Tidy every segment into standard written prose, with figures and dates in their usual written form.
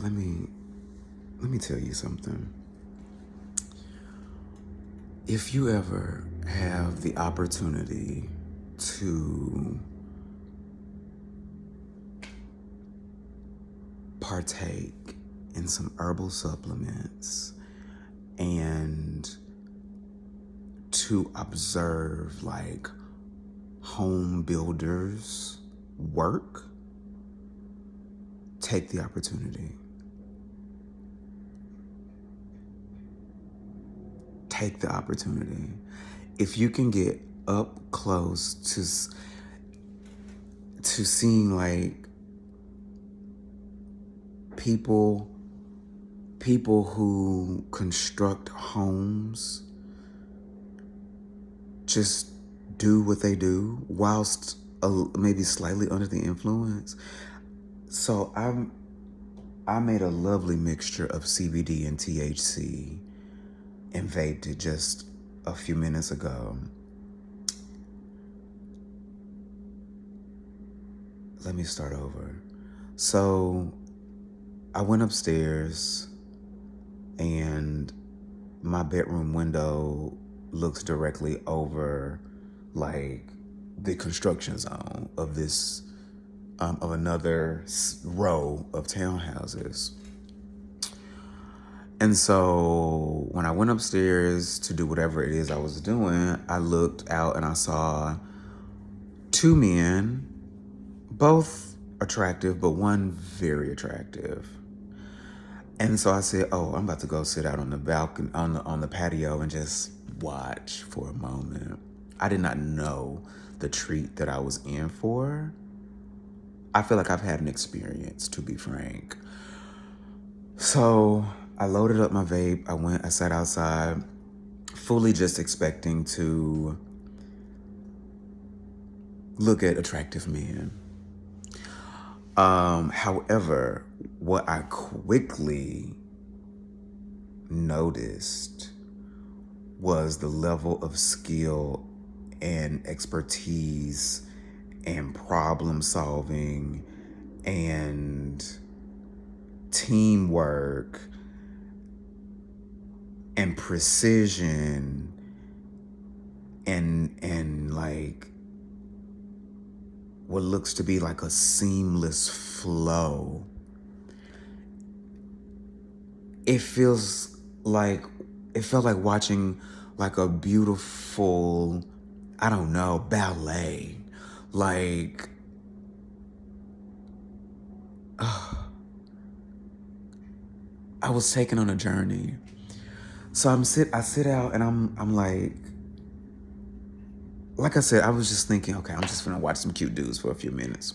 let me tell you something. If you ever have the opportunity to partake in some herbal supplements and to observe like home builders work, take the opportunity. Take the opportunity. If you can get up close to seeing like people who construct homes just do what they do whilst maybe slightly under the influence. So I made a lovely mixture of CBD and THC and vaped it just a few minutes ago. Let me start over. So I went upstairs and my bedroom window looks directly over like the construction zone of this of another row of townhouses. And so when I went upstairs to do whatever it is I was doing, I looked out and I saw two men, both attractive, but one very attractive. And so I said, "Oh, I'm about to go sit out on the balcony, on the patio, and just watch for a moment." I did not know the treat that I was in for. I feel like I've had an experience, to be frank. So I loaded up my vape. I sat outside, fully just expecting to look at attractive men. However, what I quickly noticed was the level of skill and expertise and problem solving and teamwork and precision and like what looks to be like a seamless flow. It felt like watching like a beautiful, I don't know, ballet. Like, I was taken on a journey. So I sit out and I'm like I said, I was just thinking, okay, I'm just gonna watch some cute dudes for a few minutes.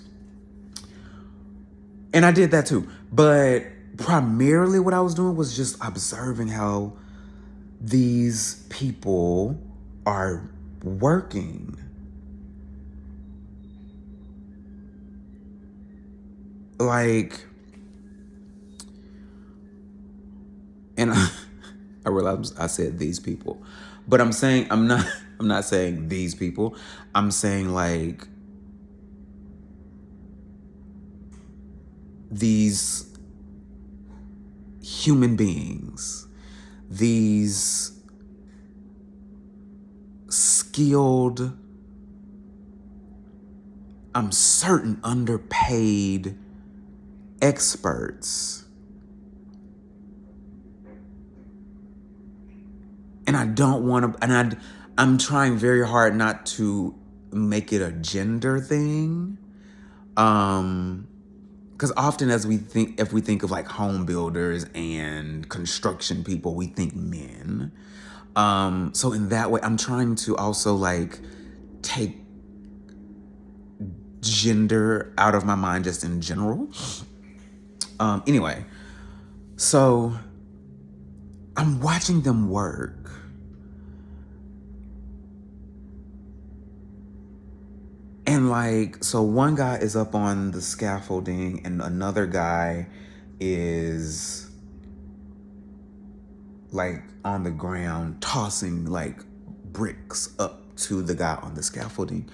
And I did that too. But primarily what I was doing was just observing how these people are working. Like, and I realized I said these people, but I'm not saying these people. I'm saying like these human beings, these skilled, I'm certain underpaid experts. And I don't want to, and I'm trying very hard not to make it a gender thing. Because often if we think of like home builders and construction people, we think men. So in that way, I'm trying to also like take gender out of my mind just in general. Anyway, so I'm watching them work. And like, so one guy is up on the scaffolding and another guy is like on the ground tossing like bricks up to the guy on the scaffolding.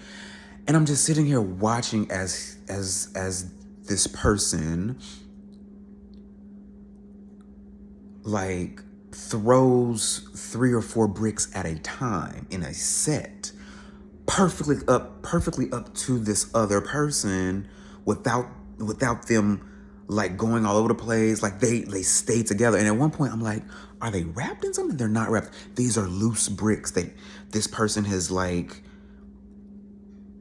And I'm just sitting here watching as this person like throws 3 or 4 bricks at a time in a set, perfectly up to this other person without them like going all over the place. Like they stay together. And at one point I'm like, are they wrapped in something? They're not wrapped. These are loose bricks that this person has like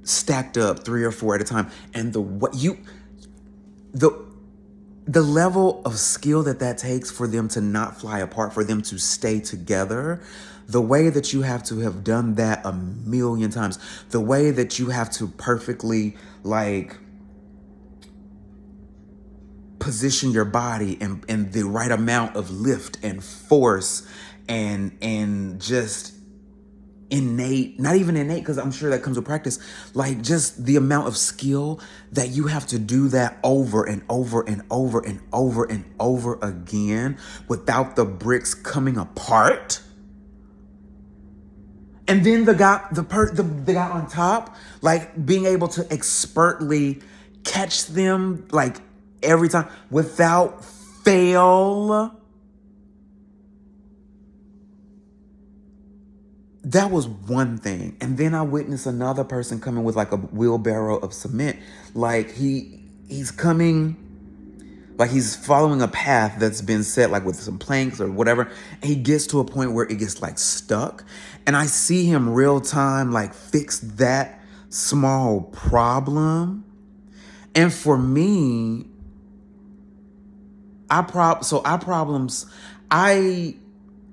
stacked up 3 or 4 at a time. And the level of skill that takes for them to not fly apart, for them to stay together, the way that you have to have done that a million times, the way that you have to perfectly like position your body and the right amount of lift and force and just innate, not even innate, because I'm sure that comes with practice, like just the amount of skill that you have to do that over and over and over and over and over again without the bricks coming apart. And then the guy on top, like being able to expertly catch them like every time without fail. That was one thing. And then I witnessed another person coming with like a wheelbarrow of cement. Like he's coming, like he's following a path that's been set like with some planks or whatever. And he gets to a point where it gets like stuck. And I see him real time like fix that small problem. And for me,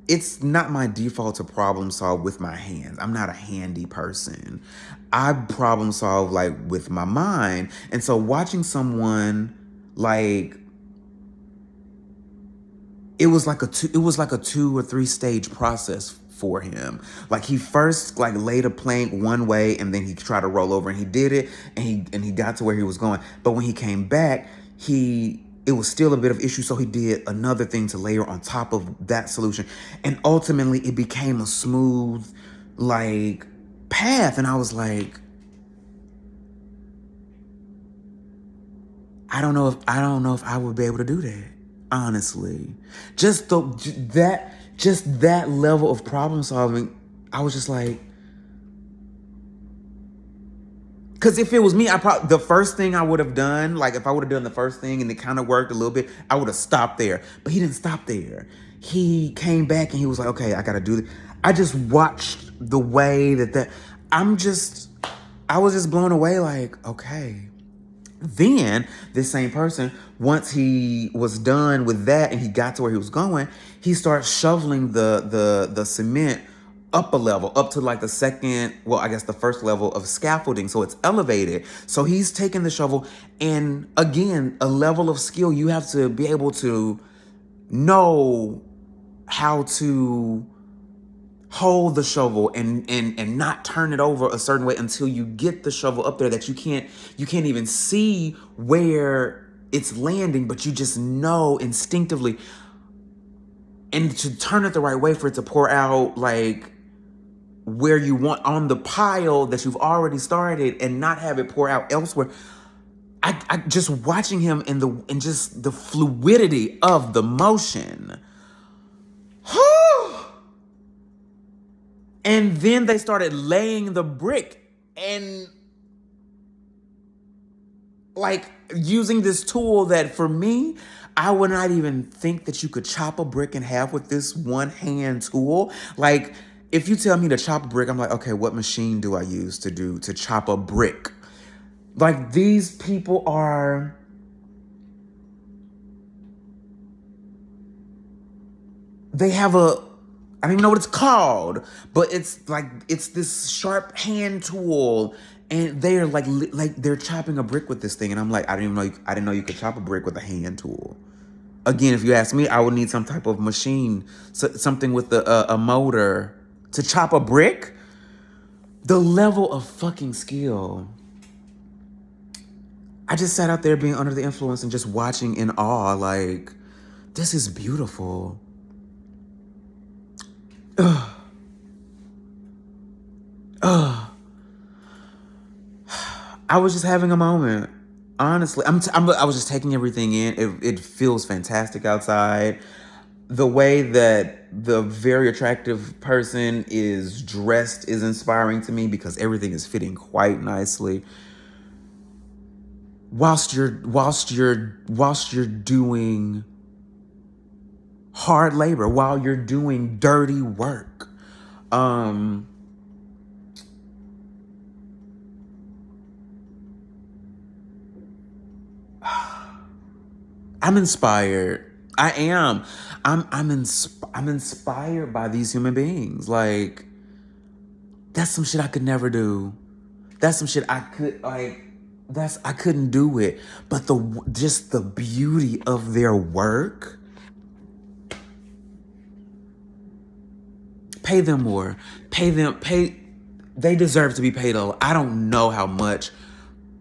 it's not my default to problem solve with my hands. I'm not a handy person. I problem solve like with my mind. And so watching someone like it was like a 2 or 3 stage process for him. Like he first like laid a plank one way and then he tried to roll over and he did it and he got to where he was going. But when he came back, it was still a bit of issue, so he did another thing to layer on top of that solution. And ultimately it became a smooth like path. And I was like, I don't know if I would be able to do that. Honestly. Just that level of problem solving, I was just like, because if it was me, the first thing I would have done, like if I would have done the first thing and it kind of worked a little bit, I would have stopped there. But he didn't stop there. He came back and he was like, okay, I got to do this. I just watched the way I was just blown away like, okay. Then this same person, once he was done with that and he got to where he was going, he starts shoveling the cement up a level, up to like the first level of scaffolding. So it's elevated. So he's taking the shovel, and again, a level of skill. You have to be able to know how to hold the shovel and not turn it over a certain way until you get the shovel up there that you can't even see where it's landing, but you just know instinctively, and to turn it the right way for it to pour out like where you want on the pile that you've already started and not have it pour out elsewhere. I just watching him and just the fluidity of the motion. And then they started laying the brick and like using this tool that for me, I would not even think that you could chop a brick in half with this one hand tool. Like if you tell me to chop a brick, I'm like, okay, what machine do I use to chop a brick? Like these people they have I don't even know what it's called, but it's this sharp hand tool, and they're like they're chopping a brick with this thing, and I'm like, I didn't know you could chop a brick with a hand tool. Again, if you ask me, I would need some type of machine, something with a motor to chop a brick. The level of fucking skill. I just sat out there being under the influence and just watching in awe, like, this is beautiful. I was just having a moment. Honestly, I was just taking everything in. It feels fantastic outside. the way that the very attractive person is dressed is inspiring to me because everything is fitting quite nicely. Whilst you're doing hard labor, while you're doing dirty work. I'm inspired. I am. I'm inspired by these human beings. Like, that's some shit I could never do. That's some shit I couldn't do it. But just the beauty of their work. Pay them more. They deserve to be paid I don't know how much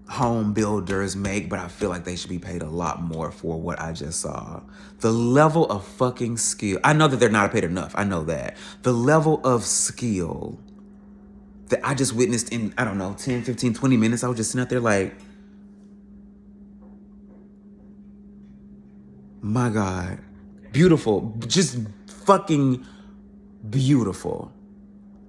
home builders make, but I feel like they should be paid a lot more for what I just saw. The level of fucking skill. I know that they're not paid enough. I know that. The level of skill that I just witnessed in, I don't know, 10, 15, 20 minutes. I was just sitting out there like, my God. Beautiful. Just fucking beautiful.